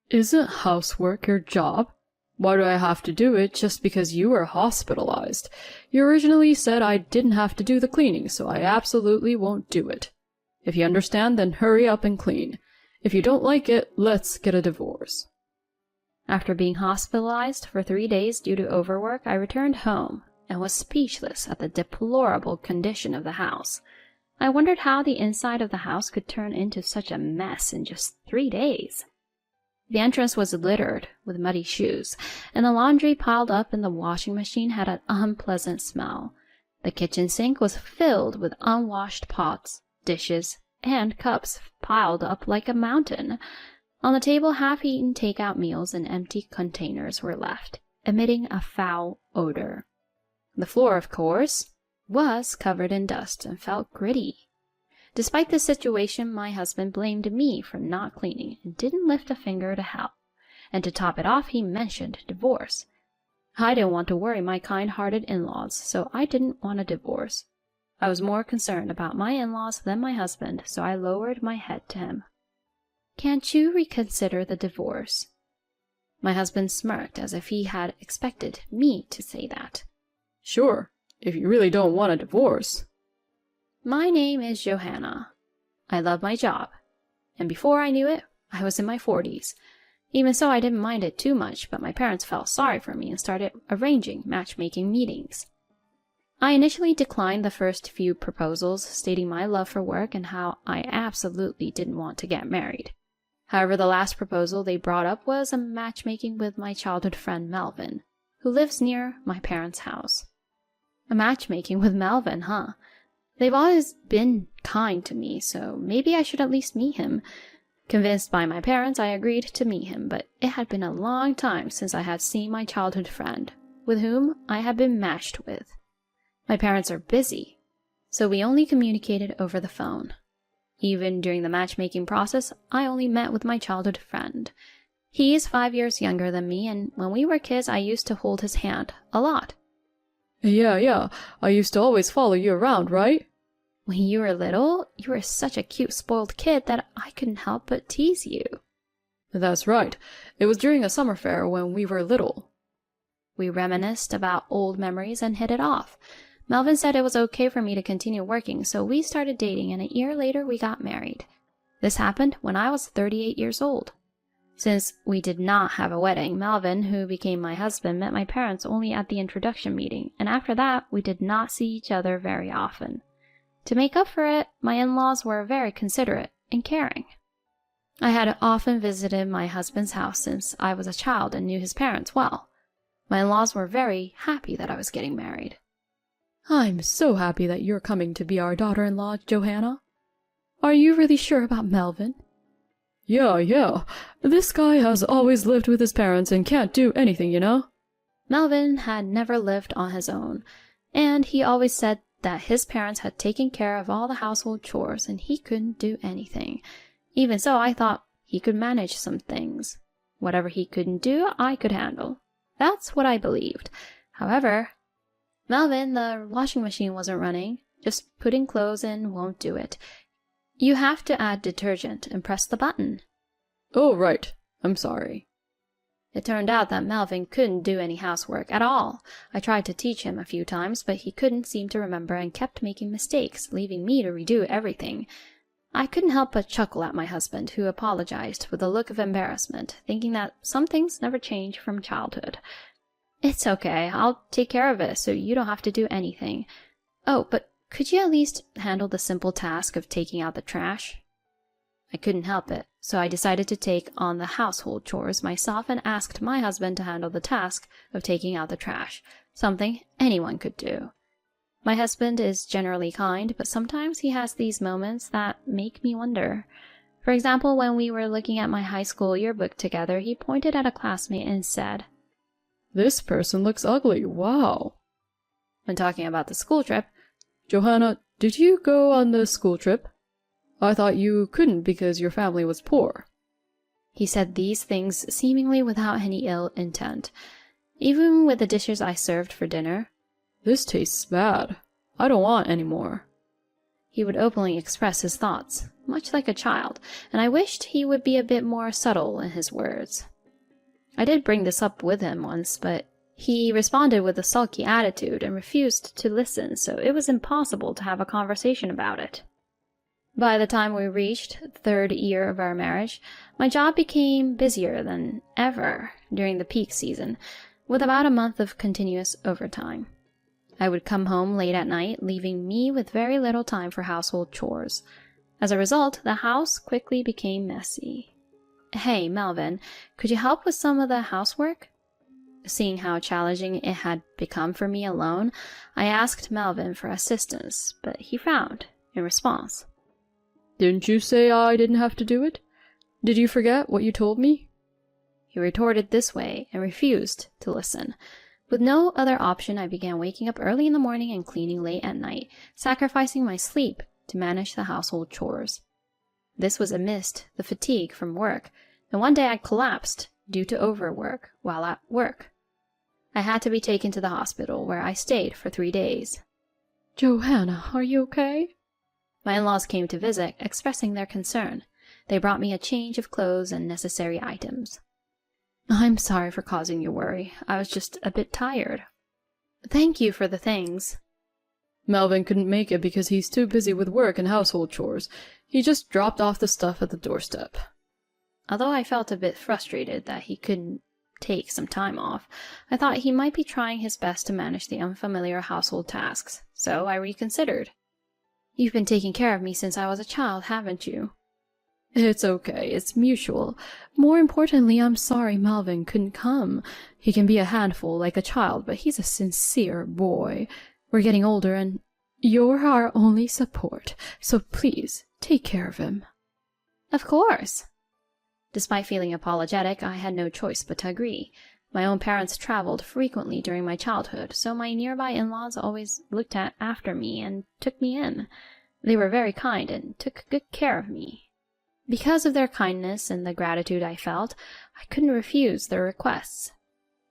Isn't housework your job? Why do I have to do it just because you were hospitalized? You originally said I didn't have to do the cleaning, so I absolutely won't do it. If you understand, then hurry up and clean. If you don't like it, let's get a divorce. After being hospitalized for 3 days due to overwork, I returned home and was speechless at the deplorable condition of the house. I wondered how the inside of the house could turn into such a mess in just 3 days. The entrance was littered with muddy shoes, and the laundry piled up in the washing machine had an unpleasant smell. The kitchen sink was filled with unwashed pots, dishes, and cups piled up like a mountain. On the table, half-eaten takeout meals in empty containers were left, emitting a foul odor. The floor, of course, was covered in dust and felt gritty. Despite this situation, my husband blamed me for not cleaning and didn't lift a finger to help. And to top it off, he mentioned divorce. I didn't want to worry my kind-hearted in-laws, so I didn't want a divorce. I was more concerned about my in-laws than my husband, so I lowered my head to him. "Can't you reconsider the divorce?" My husband smirked as if he had expected me to say that. Sure, if you really don't want a divorce. My name is Johanna. I love my job. And before I knew it, I was in my 40s. Even so, I didn't mind it too much, but my parents felt sorry for me and started arranging matchmaking meetings. I initially declined the first few proposals, stating my love for work and how I absolutely didn't want to get married. However, the last proposal they brought up was a matchmaking with my childhood friend Melvin, who lives near my parents' house. A matchmaking with Melvin, huh? They've always been kind to me, so maybe I should at least meet him. Convinced by my parents, I agreed to meet him, but it had been a long time since I had seen my childhood friend, with whom I had been matched with. My parents are busy, so we only communicated over the phone. Even during the matchmaking process, I only met with my childhood friend. He is 5 years younger than me, and when we were kids, I used to hold his hand a lot. Yeah, I used to always follow you around, right? When you were little, you were such a cute, spoiled kid that I couldn't help but tease you. That's right. It was during a summer fair when we were little. We reminisced about old memories and hit it off. Melvin said it was okay for me to continue working, so we started dating, and a year later we got married. This happened when I was 38 years old. Since we did not have a wedding, Melvin, who became my husband, met my parents only at the introduction meeting, and after that, we did not see each other very often. To make up for it, my in-laws were very considerate and caring. I had often visited my husband's house since I was a child and knew his parents well. My in-laws were very happy that I was getting married. I'm so happy that you're coming to be our daughter-in-law, Johanna. Are you really sure about Melvin? Yeah. This guy has always lived with his parents and can't do anything, you know? Melvin had never lived on his own, and he always said that his parents had taken care of all the household chores and he couldn't do anything. Even so, I thought he could manage some things. Whatever he couldn't do, I could handle. That's what I believed. However, Melvin, the washing machine wasn't running. Just putting clothes in won't do it. You have to add detergent and press the button. Oh, right. I'm sorry. It turned out that Melvin couldn't do any housework at all. I tried to teach him a few times, but he couldn't seem to remember and kept making mistakes, leaving me to redo everything. I couldn't help but chuckle at my husband, who apologized with a look of embarrassment, thinking that some things never change from childhood. It's okay, I'll take care of it so you don't have to do anything. Oh, but could you at least handle the simple task of taking out the trash? I couldn't help it, so I decided to take on the household chores myself and asked my husband to handle the task of taking out the trash, something anyone could do. My husband is generally kind, but sometimes he has these moments that make me wonder. For example, when we were looking at my high school yearbook together, he pointed at a classmate and said, "This person looks ugly, wow." When talking about the school trip, "Johanna, did you go on the school trip? I thought you couldn't because your family was poor." He said these things seemingly without any ill intent. Even with the dishes I served for dinner, "This tastes bad. I don't want any more." He would openly express his thoughts, much like a child, and I wished he would be a bit more subtle in his words. I did bring this up with him once, but he responded with a sulky attitude and refused to listen, so it was impossible to have a conversation about it. By the time we reached the 3rd year of our marriage, my job became busier than ever during the peak season, with about a month of continuous overtime. I would come home late at night, leaving me with very little time for household chores. As a result, the house quickly became messy. "Hey, Melvin, could you help with some of the housework?" Seeing how challenging it had become for me alone, I asked Melvin for assistance, but he frowned in response. "Didn't you say I didn't have to do it? Did you forget what you told me?" He retorted this way and refused to listen. With no other option, I began waking up early in the morning and cleaning late at night, sacrificing my sleep to manage the household chores. This was amidst the fatigue from work, and one day I collapsed due to overwork while at work. I had to be taken to the hospital, where I stayed for 3 days. "Johanna, are you okay?" My in-laws came to visit, expressing their concern. They brought me a change of clothes and necessary items. "I'm sorry for causing you worry. I was just a bit tired." "Thank you for the things." "Melvin couldn't make it because he's too busy with work and household chores. He just dropped off the stuff at the doorstep." Although I felt a bit frustrated that he couldn't take some time off, I thought he might be trying his best to manage the unfamiliar household tasks, so I reconsidered. "You've been taking care of me since I was a child, haven't you?" "It's okay, it's mutual. More importantly, I'm sorry Melvin couldn't come. He can be a handful like a child, but he's a sincere boy. We're getting older and you're our only support, so please take care of him." "Of course." Despite feeling apologetic, I had no choice but to agree. My own parents traveled frequently during my childhood, so my nearby in-laws always looked after me and took me in. They were very kind and took good care of me. Because of their kindness and the gratitude I felt, I couldn't refuse their requests.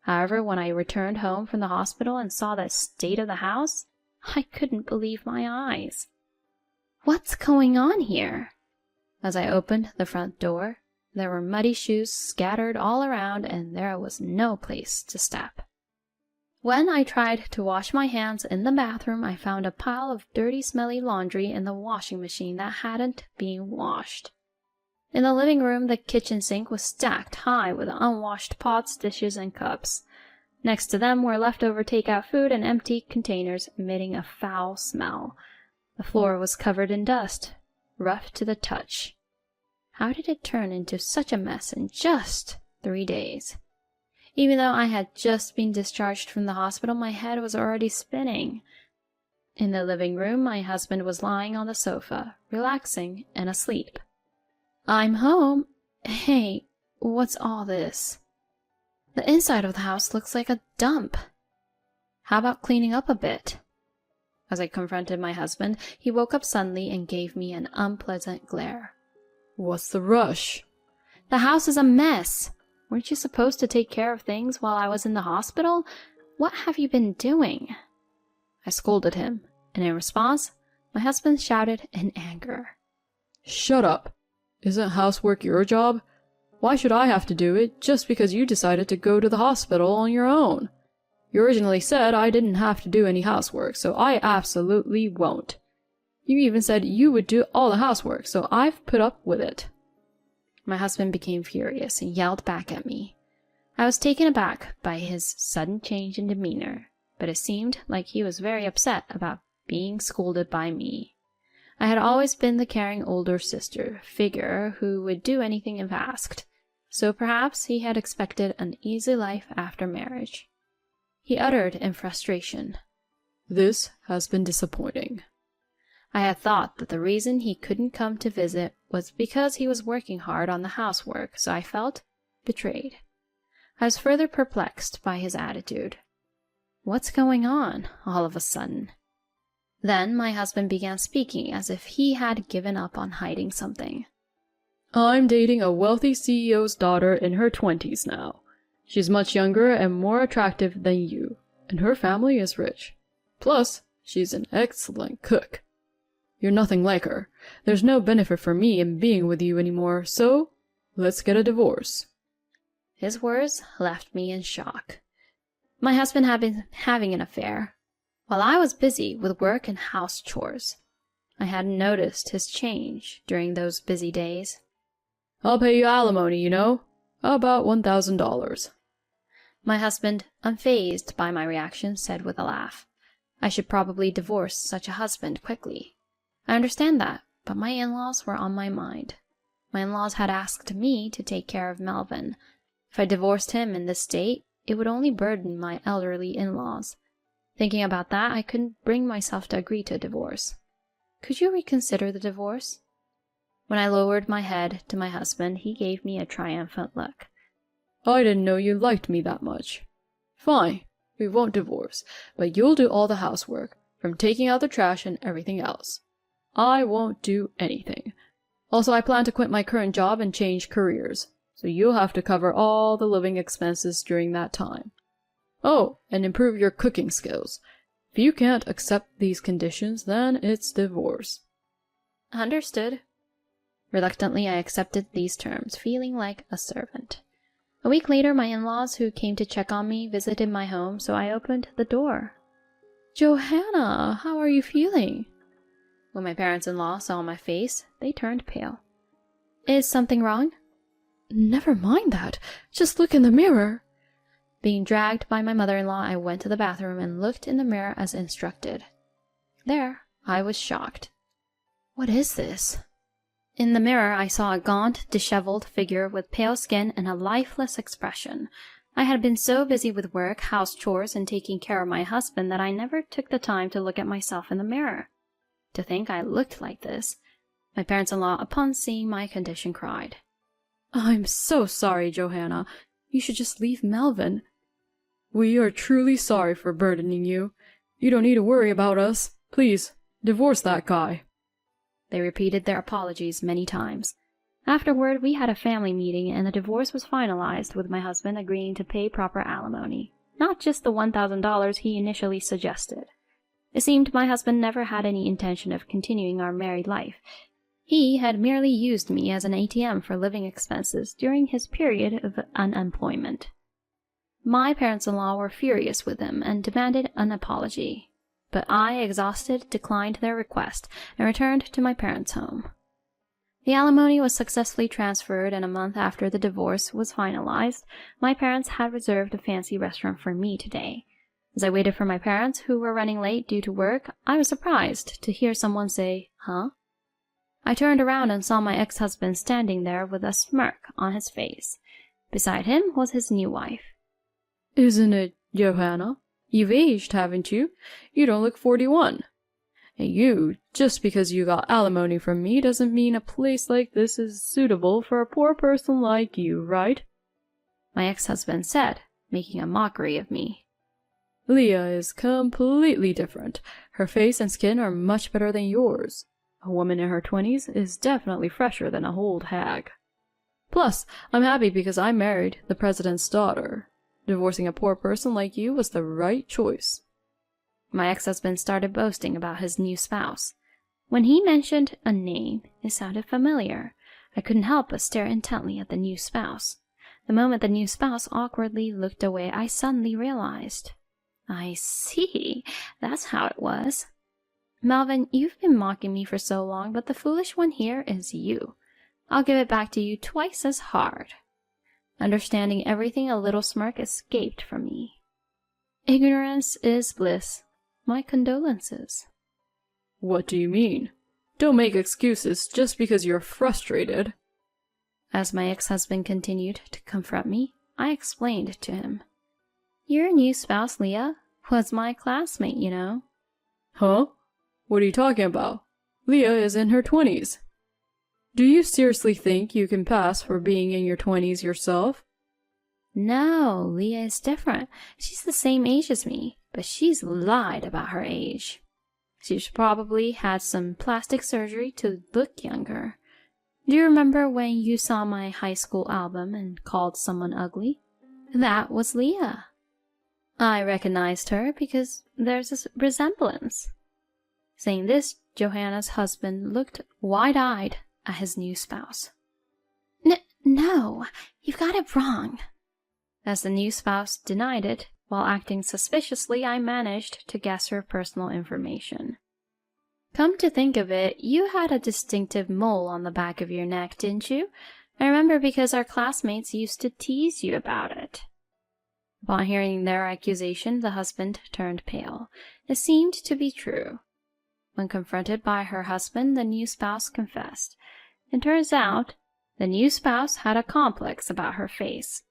However, when I returned home from the hospital and saw the state of the house, I couldn't believe my eyes. "What's going on here?" As I opened the front door, there were muddy shoes scattered all around, and there was no place to step. When I tried to wash my hands in the bathroom, I found a pile of dirty, smelly laundry in the washing machine that hadn't been washed. In the living room, the kitchen sink was stacked high with unwashed pots, dishes, and cups. Next to them were leftover takeout food and empty containers emitting a foul smell. The floor was covered in dust, rough to the touch. How did it turn into such a mess in just 3 days? Even though I had just been discharged from the hospital, my head was already spinning. In the living room, my husband was lying on the sofa, relaxing and asleep. "I'm home. Hey, what's all this? The inside of the house looks like a dump. How about cleaning up a bit?" As I confronted my husband, he woke up suddenly and gave me an unpleasant glare. "What's the rush?" "The house is a mess. Weren't you supposed to take care of things while I was in the hospital? What have you been doing?" I scolded him, and in response, my husband shouted in anger. "Shut up. Isn't housework your job? Why should I have to do it just because you decided to go to the hospital on your own? You originally said I didn't have to do any housework, so I absolutely won't. You even said you would do all the housework, so I've put up with it." My husband became furious and yelled back at me. I was taken aback by his sudden change in demeanor, but it seemed like he was very upset about being scolded by me. I had always been the caring older sister figure who would do anything if asked, so perhaps he had expected an easy life after marriage. He uttered in frustration, "This has been disappointing." I had thought that the reason he couldn't come to visit was because he was working hard on the housework, so I felt betrayed. I was further perplexed by his attitude. What's going on all of a sudden? Then my husband began speaking as if he had given up on hiding something. "I'm dating a wealthy CEO's daughter in her 20s now. She's much younger and more attractive than you, and her family is rich. Plus, she's an excellent cook." You're nothing like her. There's no benefit for me in being with you anymore, so let's get a divorce." His words left me in shock. My husband had been having an affair, while I was busy with work and house chores. I hadn't noticed his change during those busy days. "I'll pay you alimony, you know. About $1,000. My husband, unfazed by my reaction, said with a laugh, "I should probably divorce such a husband quickly. I understand that, but my in-laws were on my mind. My in-laws had asked me to take care of Melvin. If I divorced him in this state, it would only burden my elderly in-laws. Thinking about that, I couldn't bring myself to agree to a divorce. Could you reconsider the divorce?" When I lowered my head to my husband, he gave me a triumphant look. "I didn't know you liked me that much. Fine, we won't divorce, but you'll do all the housework, from taking out the trash and everything else. I won't do anything. Also, I plan to quit my current job and change careers, so you'll have to cover all the living expenses during that time. Oh, and improve your cooking skills. If you can't accept these conditions, then it's divorce." Understood. Reluctantly, I accepted these terms, feeling like a servant. A week later, my in-laws, who came to check on me, visited my home, so I opened the door. "Johanna, how are you feeling?" When my parents-in-law saw my face, they turned pale. "Is something wrong?" "Never mind that. Just look in the mirror." Being dragged by my mother-in-law, I went to the bathroom and looked in the mirror as instructed. There, I was shocked. What is this? In the mirror, I saw a gaunt, disheveled figure with pale skin and a lifeless expression. I had been so busy with work, house chores, and taking care of my husband that I never took the time to look at myself in the mirror. To think I looked like this. My parents-in-law, upon seeing my condition, cried, "I'm so sorry, Johanna. You should just leave Melvin. We are truly sorry for burdening you. You don't need to worry about us. Please, divorce that guy." They repeated their apologies many times. Afterward, we had a family meeting, and the divorce was finalized, with my husband agreeing to pay proper alimony, not just the $1,000 he initially suggested. It seemed my husband never had any intention of continuing our married life. He had merely used me as an ATM for living expenses during his period of unemployment. My parents-in-law were furious with him and demanded an apology. But I, exhausted, declined their request and returned to my parents' home. The alimony was successfully transferred, and a month after the divorce was finalized, my parents had reserved a fancy restaurant for me today. As I waited for my parents, who were running late due to work, I was surprised to hear someone say, "Huh?" I turned around and saw my ex-husband standing there with a smirk on his face. Beside him was his new wife. "Isn't it Johanna? You've aged, haven't you? You don't look 41. And you, just because you got alimony from me doesn't mean a place like this is suitable for a poor person like you, right?" My ex-husband said, making a mockery of me. "Leah is completely different. Her face and skin are much better than yours. A woman in her 20s is definitely fresher than a old hag. Plus, I'm happy because I married the president's daughter. Divorcing a poor person like you was the right choice." My ex-husband started boasting about his new spouse. When he mentioned a name, it sounded familiar. I couldn't help but stare intently at the new spouse. The moment the new spouse awkwardly looked away, I suddenly realized. I see. That's how it was. "Melvin, you've been mocking me for so long, but the foolish one here is you. I'll give it back to you twice as hard." Understanding everything, a little smirk escaped from me. "Ignorance is bliss. My condolences." "What do you mean? Don't make excuses just because you're frustrated." As my ex-husband continued to confront me, I explained to him. "Your new spouse, Leah, was my classmate, you know." "Huh? What are you talking about? Leah is in her 20s. Do you seriously think you can pass for being in your 20s yourself?" "No, Leah is different. She's the same age as me, but she's lied about her age. She's probably had some plastic surgery to look younger. Do you remember when you saw my high school album and called someone ugly? That was Leah. I recognized her because there's a resemblance." Saying this, Johanna's husband looked wide-eyed at his new spouse. No, you've got it wrong. As the new spouse denied it, while acting suspiciously, I managed to guess her personal information. Come to think of it, you had a distinctive mole on the back of your neck, didn't you? I remember because our classmates used to tease you about it. Upon hearing their accusation, the husband turned pale. It seemed to be true. When confronted by her husband, the new spouse confessed. It turns out, the new spouse had a complex about her face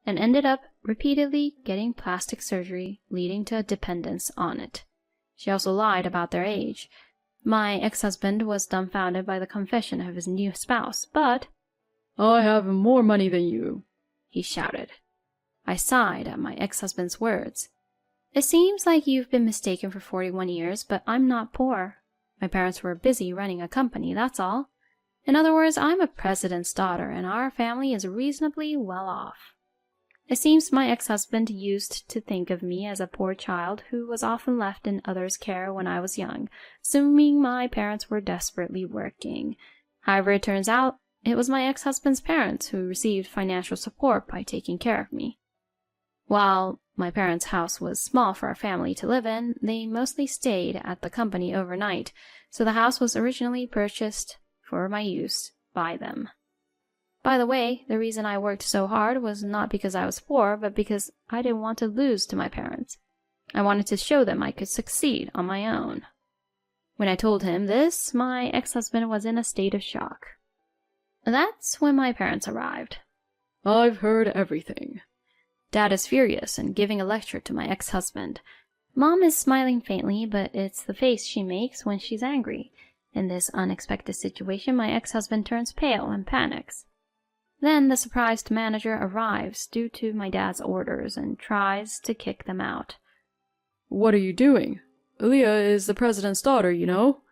and ended up repeatedly getting plastic surgery, leading to a dependence on it. She also lied about their age. My ex-husband was dumbfounded by the confession of his new spouse, but I have more money than you, he shouted. I sighed at my ex-husband's words. It seems like you've been mistaken for 41 years, but I'm not poor. My parents were busy running a company, that's all. In other words, I'm a president's daughter, and our family is reasonably well off. It seems my ex-husband used to think of me as a poor child who was often left in others' care when I was young, assuming my parents were desperately working. However, it turns out it was my ex-husband's parents who received financial support by taking care of me. While my parents' house was small for our family to live in, they mostly stayed at the company overnight, so the house was originally purchased for my use by them. By the way, the reason I worked so hard was not because I was poor, but because I didn't want to lose to my parents. I wanted to show them I could succeed on my own. When I told him this, my ex-husband was in a state of shock. That's when my parents arrived. I've heard everything. Dad is furious and giving a lecture to my ex-husband. Mom is smiling faintly, but it's the face she makes when she's angry. In this unexpected situation, my ex-husband turns pale and panics. Then the surprised manager arrives due to my dad's orders and tries to kick them out. What are you doing? Aaliyah is the president's daughter, you know.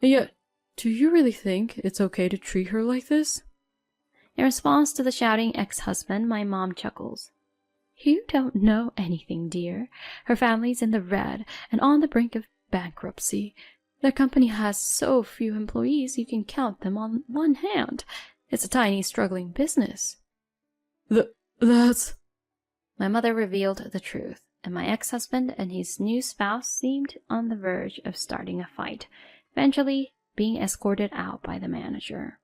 And yet, do you really think it's okay to treat her like this? In response to the shouting ex-husband, my mom chuckles. You don't know anything, dear. Her family's in the red and on the brink of bankruptcy. Their company has so few employees you can count them on one hand. It's a tiny, struggling business. That's... My mother revealed the truth, and my ex-husband and his new spouse seemed on the verge of starting a fight, eventually being escorted out by the manager.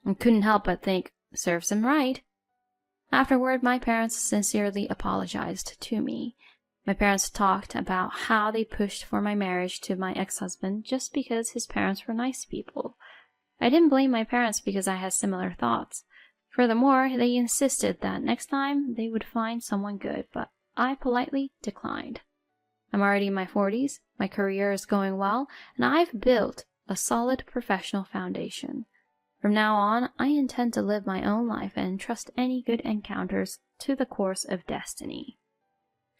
I couldn't help but think, serves him right. Afterward, my parents sincerely apologized to me. My parents talked about how they pushed for my marriage to my ex-husband just because his parents were nice people. I didn't blame my parents because I had similar thoughts. Furthermore, they insisted that next time they would find someone good, but I politely declined. I'm already in my 40s, my career is going well, and I've built a solid professional foundation. From now on, I intend to live my own life and trust any good encounters to the course of destiny.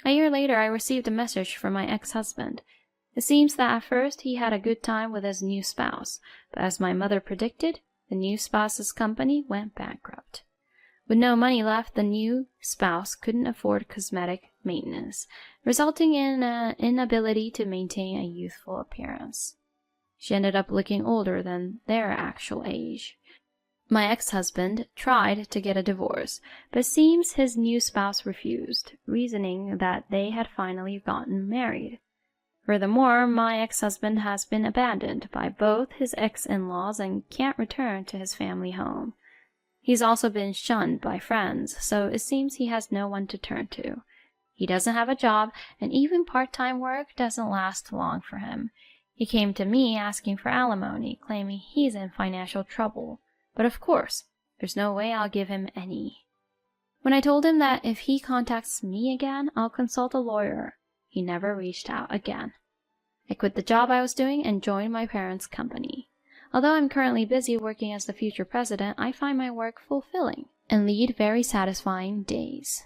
A year later, I received a message from my ex-husband. It seems that at first he had a good time with his new spouse, but as my mother predicted, the new spouse's company went bankrupt. With no money left, the new spouse couldn't afford cosmetic maintenance, resulting in an inability to maintain a youthful appearance. She ended up looking older than their actual age. My ex-husband tried to get a divorce, but it seems his new spouse refused, reasoning that they had finally gotten married. Furthermore, my ex-husband has been abandoned by both his ex-in-laws and can't return to his family home. He's also been shunned by friends, so it seems he has no one to turn to. He doesn't have a job, and even part-time work doesn't last long for him. He came to me asking for alimony, claiming he's in financial trouble. But of course, there's no way I'll give him any. When I told him that if he contacts me again, I'll consult a lawyer, he never reached out again. I quit the job I was doing and joined my parents' company. Although I'm currently busy working as the future president, I find my work fulfilling and lead very satisfying days.